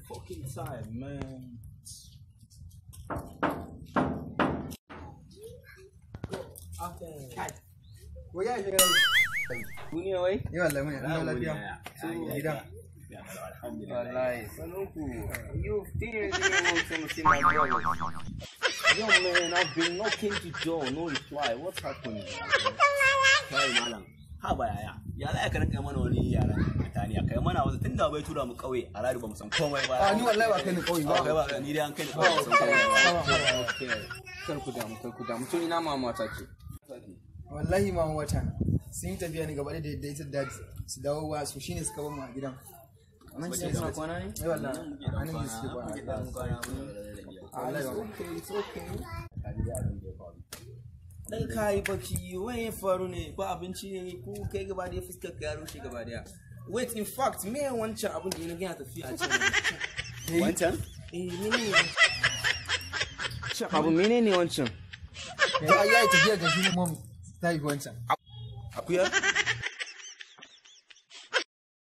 Fucking tired, man. Waya shiga Duniya wai? yi wallahi mun yana lafiya su gida Wallahi, Sanuku, you've been doing some my brothers. Yo, man, I've been knocking the door, no reply. What's happening? Kai malam, ha ba yaya. Ya za ka rinka mana wani yaran Italiya kai mana wasu tunda bai tura mu kauye a rari ba mu san komai ba. a ni wallahi ba kai ni kauye ba Kai ba ni dai an kai ni kauye san komai ba. Kar ku damu to ina mama ta ce wallahi ma wata sun yi tafiya ne gaba da ita da su dawo ba su shine suka bar mu a gidan Nan ce suna kwana ne? ai wallahi anan ne suke kwana wallahi ba It's okay. Dan kai baki wai faru ne ba abinci ne ko kai gaba da fuskar ka yaro shi gaba daya. Wait, in fact, me wancan abin da yana tafiya a cikin wancan? Menene? Abu menene wancan? ya yi tafiya da shi ne mom ta yi wancan Akuya?